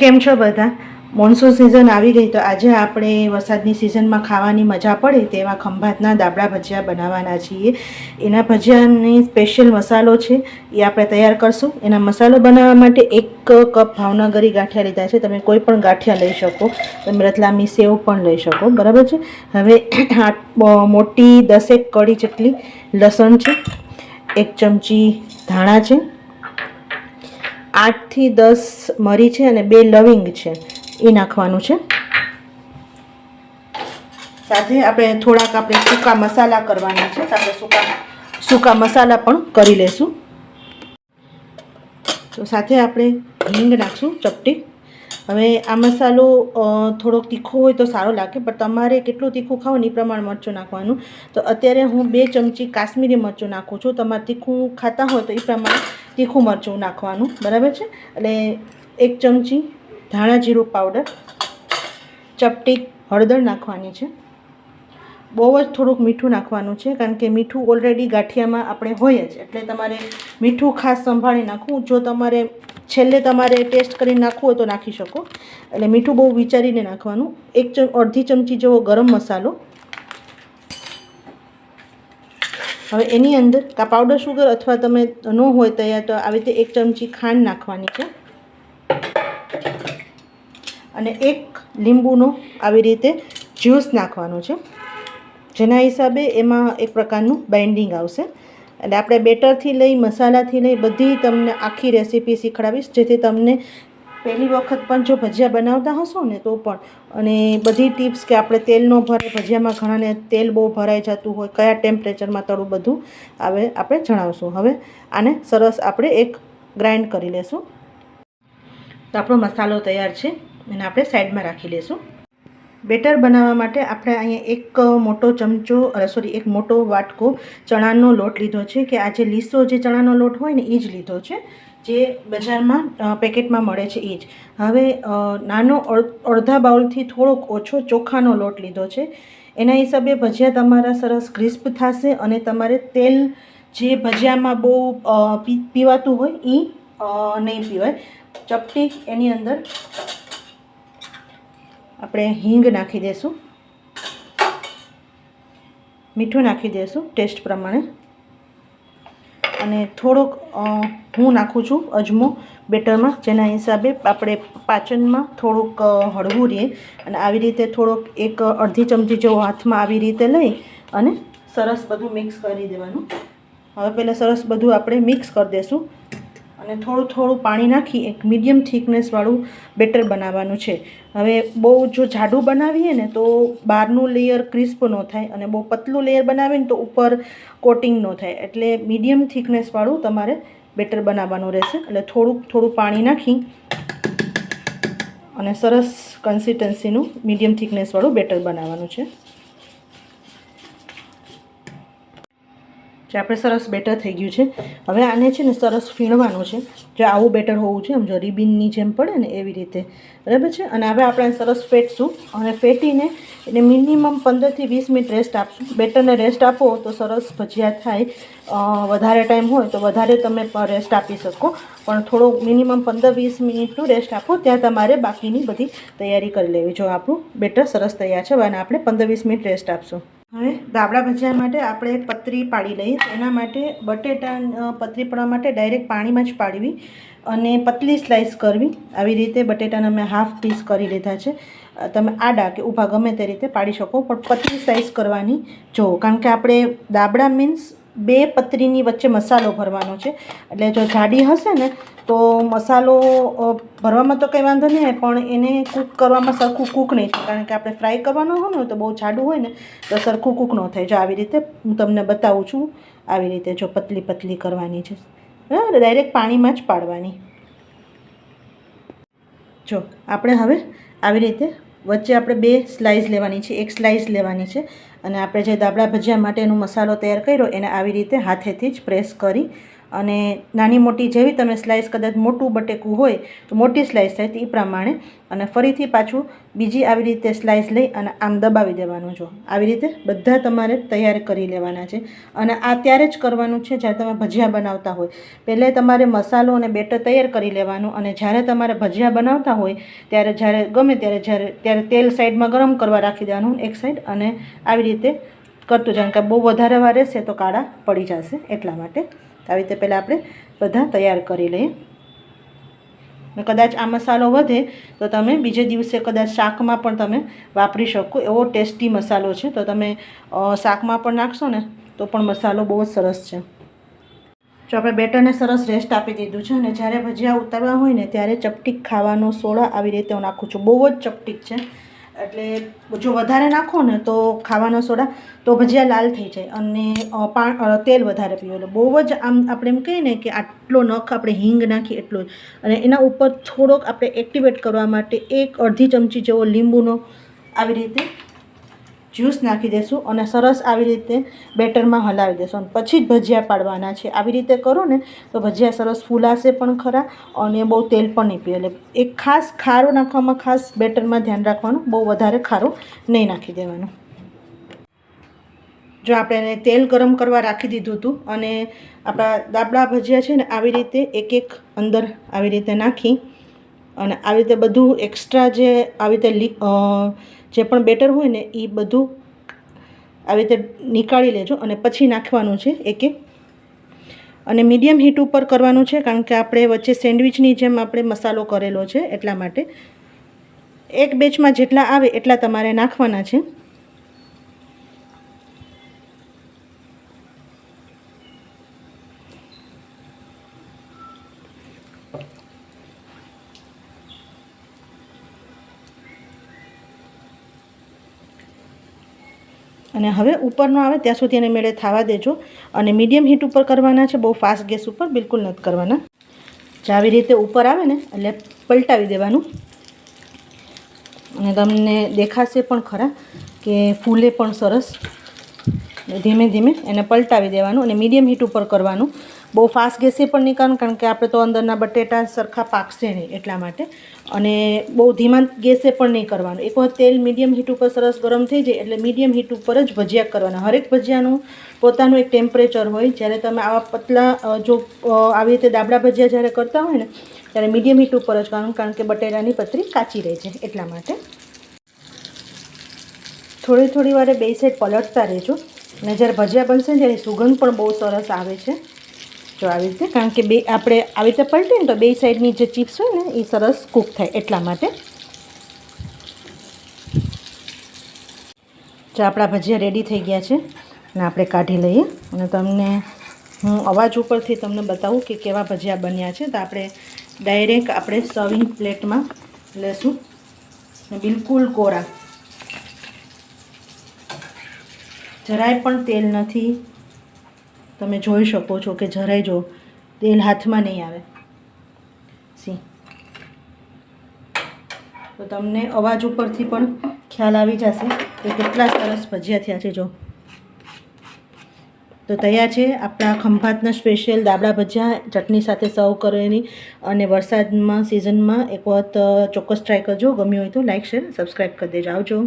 કેમ છો બધા? મોન્સૂન સિઝન આવી ગઈ તો આજે આપણે વરસાદની સિઝનમાં ખાવાની મજા પડે તેવા ખંભાતના દાબડા ભજીયા બનાવવાના છીએ. એના ભજીયાની સ્પેશિયલ મસાલો છે એ આપણે તૈયાર કરશું. એના મસાલો બનાવવા માટે 1 કપ ભાવનગરી ગાંઠિયા લીધા છે. તમે કોઈ પણ ગાંઠિયા લઈ શકો, તમે રતલામી સેવ પણ લઈ શકો, બરાબર છે. હવે મોટી 10 કળી જેટલી લસણ છે, 1 ચમચી ધાણા છે, 8 થી 10 મરી છે અને 2 લવિંગ છે, એ નાખવાનું છે. સાથે આપણે થોડાક સૂકા મસાલા કરવાના છે, તો આપણે સૂકા મસાલા પણ કરી લેશું. તો સાથે આપણે હિંગ નાખશું ચપટી. હવે આ મસાલો થોડોક તીખો હોય તો સારો લાગે, પણ તમારે કેટલું તીખું ખાવ ને એ પ્રમાણે મરચું નાખવાનું. તો અત્યારે હું 2 ચમચી કાશ્મીરી મરચું નાખું છું. તમારે તીખું ખાતા હોય તો એ પ્રમાણે તીખું મરચું નાખવાનું, બરાબર છે. એટલે 1 ચમચી ધાણા જીરું પાવડર, ચપટી હળદર નાખવાની છે. બહુ જ થોડુંક મીઠું નાખવાનું છે, કારણ કે મીઠું ઓલરેડી ગાંઠિયામાં આપણે હોય જ, એટલે તમારે મીઠું ખાસ સંભાળી નાખવું. જો તમારે છેલ્લે ટેસ્ટ કરીને નાખવું હોય તો નાખી શકો, એટલે મીઠું બહુ વિચારીને નાખવાનું. અડધી ચમચી જેવો ગરમ મસાલો. હવે એની અંદર પાવડર શુગર અથવા તમે ન હોય તો આવી રીતે 1 ચમચી ખાંડ નાખવાની છે, અને 1 લીંબુનો આવી રીતે જ્યુસ નાખવાનો છે, જેના હિસાબે એમાં એક પ્રકારનું બાઇન્ડિંગ આવશે. એટલે આપણે બેટરથી લઈ મસાલાથી લઈ બધી તમને આખી રેસીપી શીખવાડીશ, જેથી તમને પહેલી વખત પણ જો ભજીયા બનાવતા હશો ને તો પણ, અને બધી ટિપ્સ કે આપણે તેલ ન ભરાય, ભજીયામાં ઘણાને તેલ બહુ ભરાઈ જતું હોય, કયા ટેમ્પરેચરમાં તળું, બધું આપણે જણાવશું. હવે આને સરસ આપણે ગ્રાઇન્ડ કરી લેશું. તો આપણો મસાલો તૈયાર છે, એને આપણે સાઈડમાં રાખી લઈશું. બેટર બનાવવા માટે આપણે અહીંયા 1 મોટો ચમચો એક મોટો વાટકો ચણાનો લોટ લીધો છે, કે આ જે લીસો જે ચણાનો લોટ હોય ને એ જ લીધો છે, જે બજારમાં પેકેટમાં મળે છે એ જ. હવે નાનો અડધા બાઉલથી થોડોક ઓછો ચોખાનો લોટ લીધો છે. એના હિસાબે ભજીયા તમારા સરસ ક્રિસ્પ થશે, અને તમારે તેલ જે ભજીયામાં બહુ પીવાતું હોય એ નહીં પીવાય. ચપટી એની અંદર આપણે હિંગ નાખી દઈશું, મીઠું નાખી દઈશું ટેસ્ટ પ્રમાણે, અને થોડોક હું નાખું છું અજમો બેટરમાં, જેના હિસાબે આપણે પાચનમાં થોડુંક હળવું રહે. અને આવી રીતે થોડોક અડધી ચમચી જેવો હાથમાં આવી રીતે લઈ અને સરસ બધું મિક્સ કરી દેવાનું. હવે પહેલાં સરસ બધું આપણે મિક્સ કરી દઈશું, અને થોડું પાણી નાખી એક મીડિયમ થિકનેસવાળું બેટર બનાવવાનું છે. હવે બહુ જો જાડું બનાવીએ ને તો બહારનું લેયર ક્રિસ્પ ન થાય, અને બહુ પતલું લેયર બનાવીએ ને તો ઉપર કોટિંગ ન થાય. એટલે મીડિયમ થિકનેસવાળું તમારે બેટર બનાવવાનું રહેશે. એટલે થોડું પાણી નાખી અને સરસ કન્સિસ્ટન્સીનું મીડિયમ થિકનેસવાળું બેટર બનાવવાનું છે. જે આપણે સરસ બેટર થઈ ગયું છે. હવે આને છે ને સરસ ફીણવાનું છે. જો આવું બેટર હોવું જોઈએ, જો રિબિનની જેમ પડે ને એવી રીતે, બરાબર છે. અને હવે આપણે સરસ ફેટશું, અને ફેટીને એને મિનિમમ 15 થી 20 મિનિટ રેસ્ટ આપશું. બેટરને રેસ્ટ આપો તો સરસ ભજીયા થાય. વધારે ટાઈમ હોય તો વધારે તમે રેસ્ટ આપી શકો, પણ થોડો મિનિમમ 15-20 મિનિટનું રેસ્ટ આપો, ત્યાં તમારે બાકીની બધી તૈયારી કરી લેવી. જો આપણું બેટર સરસ તૈયાર છે, અને આપણે 15-20 મિનિટ રેસ્ટ આપશું. હવે દાબડા ભજીયા માટે આપણે પતરી પાડી લઈએ. એના માટે બટેટા પતરી પાડવા માટે ડાયરેક્ટ પાણીમાં જ પાડવી અને પતલી સ્લાઇસ કરવી. આવી રીતે બટેટાના મેં હાફ પીસ કરી લીધા છે. તમે આડા કે ઊભા ગમે તે રીતે પાડી શકો, પણ પતલી સ્લાઇસ કરવાની. જો કારણ કે આપણે દાબડા મીન્સ 2 પતરીની વચ્ચે મસાલો ભરવાનો છે, એટલે જો જાડી હશે ને તો મસાલો ભરવામાં તો કંઈ વાંધો નહીં આવે, પણ એને કૂક કરવામાં સરખું કૂક નહીં થાય, કારણ કે આપણે ફ્રાય કરવાનું હોય ને તો બહુ જાડું હોય ને તો સરખું કૂક ન થાય. જો આવી રીતે હું તમને બતાવું છું, આવી રીતે જો પતલી કરવાની છે, બરાબર. ડાયરેક્ટ પાણીમાં જ પાડવાની. જો આપણે હવે આવી રીતે વચ્ચે આપણે 2 સ્લાઇસ લેવાની છે, 1 સ્લાઇસ લેવાની છે, અને આપણે જે દાબડા ભજીયા માટેનો મસાલો તૈયાર કર્યો એને આવી રીતે હાથેથી જ પ્રેસ કરી અને નાની મોટી જેવી તમે સ્લાઇસ કદાચ મોટું બટેકું હોય તો મોટી સ્લાઇસ થાય તે પ્રમાણે અને ફરીથી પાછું બીજી આવી રીતે સ્લાઇસ લઈ અને આમ દબાવી દેવાનું. જો આવી રીતે બધા તમારે તૈયાર કરી લેવાના છે. અને આ ત્યારે જ કરવાનું છે જ્યારે તમે ભજીયા બનાવતા હોય. પહેલે તમારે મસાલો અને બેટર તૈયાર કરી લેવાનું અને જ્યારે તમારે ભજીયા બનાવતા હોય ત્યારે ગમે ત્યારે તેલ સાઈડમાં ગરમ કરવા રાખી દેવાનું એક સાઈડ અને આવી રીતે કરતું જવાનું. કે બહુ વધારે વાર રહેશે તો કાળા પડી જશે એટલા માટે આવી રીતે પહેલાં આપણે બધા તૈયાર કરી લઈએ. કદાચ આ મસાલો વધે તો તમે બીજે દિવસે કદાચ શાકમાં પણ તમે વાપરી શકો. એવો ટેસ્ટી મસાલો છે, તો તમે શાકમાં પણ નાખશો ને તો પણ મસાલો બહુ જ સરસ છે. જો આપણે બેટરને સરસ રેસ્ટ આપી દીધું છે અને જ્યારે ભજીયા ઉતારવા હોય ને ત્યારે ચપટીક ખાવાનો સોડા આવી રીતે હું નાખું છું. બહુ જ ચપટીક છે, એટલે જો વધારે નાખો ને તો ખાવાનો સોડા તો ભજીયા લાલ થઈ જાય અને તેલ વધારે પીવે. એટલે બહુ જ આમ આપણે એમ કહીએ ને કે આટલો નખ આપણે હિંગ નાખી એટલો જ. અને એના ઉપર થોડોક આપણે એક્ટિવેટ કરવા માટે અડધી ચમચી જેવો લીંબુનો આવી રીતે જ્યુસ નાખી દેશું અને સરસ આવી રીતે બેટરમાં હલાવી દેશું અને પછી જ ભજીયા પાડવાના છે. આવી રીતે કરો ને તો ભજીયા સરસ ફૂલાશે પણ ખરા અને બહુ તેલ પણ નહીં પીવે. એટલે એક ખાસ ખારો નાખવામાં ખાસ બેટરમાં ધ્યાન રાખવાનું, બહુ વધારે ખારો નહીં નાખી દેવાનું. જો આપણે તેલ ગરમ કરવા રાખી દીધું હતું અને આપણા દાબડા ભજીયા છે ને આવી રીતે એક અંદર આવી રીતે નાખી અને આવી રીતે બધું એક્સ્ટ્રા જે આવી રીતે જે પણ બેટર હોય ને એ બધું આવી રીતે નીકાળી લેજો અને પછી નાખવાનું છે એક. અને મીડિયમ હીટ ઉપર કરવાનું છે કારણ કે આપણે વચ્ચે સેન્ડવિચની જેમ આપણે મસાલો કરેલો છે એટલા માટે એક બેચમાં જેટલા આવે એટલા તમારે નાખવાના છે. અને હવે ઉપરનો આવે ત્યાં સુધી એને મેળે થવા દેજો અને મીડિયમ હીટ ઉપર કરવાના છે, બહુ ફાસ્ટ ગેસ ઉપર બિલકુલ નથી કરવાના. જે આવી રીતે ઉપર આવે ને એટલે પલટાવી દેવાનું અને તમને દેખાશે પણ ખરા કે ફૂલે પણ સરસ. ધીમે ધીમે એને પલટાવી દેવાનું અને મીડિયમ હીટ ઉપર કરવાનું. બહુ ફાસ્ટ ગેસે પણ નહીં કરવાનું કારણ કે આપણે તો અંદરના બટેટા સરખા પાકશે નહીં એટલા માટે. અને બહુ ધીમા ગેસે પણ નહીં કરવાનું. એક વખત તેલ મીડિયમ હીટ ઉપર સરસ ગરમ થઈ જાય એટલે મીડિયમ હીટ ઉપર જ ભજીયા કરવાના. હરેક ભજીયાનું પોતાનું એક ટેમ્પરેચર હોય. જ્યારે તમે આવા પતલા જો આવી રીતે દાબડા ભજીયા જ્યારે કરતા હોય ને ત્યારે મીડિયમ હીટ ઉપર જ કરવાનું કારણ કે બટેટાની પતરી કાચી રહે છે એટલા માટે. થોડી વારે બે સાઈડ પલટતા રહેજો અને જ્યારે ભજીયા બનશે ને ત્યારે સુગંધ પણ બહુ સરસ આવે છે. જો આવી રીતે કારણ કે આપણે આવી રીતે પલટીએ ને તો બે સાઈડની જે ચિપ્સ હોય ને એ સરસ કૂક થાય એટલા માટે. જો આપણા ભજીયા રેડી થઈ ગયા છે અને આપણે કાઢી લઈએ અને તમને હું અવાજ ઉપરથી તમને બતાવું કે કેવા ભજીયા બન્યા છે. તો આપણે ડાયરેક્ટ આપણે સર્વિંગ પ્લેટમાં લેશું બિલકુલ કોરા, જરાય પણ તેલ નથી. તમે જોઈ શકો છો કે જરાય જો તેલ હાથમાં નહીં આવે. તો તમને અવાજ ઉપરથી પણ ખ્યાલ આવી જશે કે કેટલા સરસ ભજીયા થયા છે. જો તો તૈયાર છે આપણા ખંભાતના સ્પેશિયલ દાબડા ભજીયા ચટણી સાથે સર્વ કરેલી. અને વરસાદમાં સિઝનમાં એક વખત ચોક્કસ ટ્રાય કરજો. ગમ્યું હોય તો લાઇક શેર સબસ્ક્રાઈબ કરી દેજો. આવજો.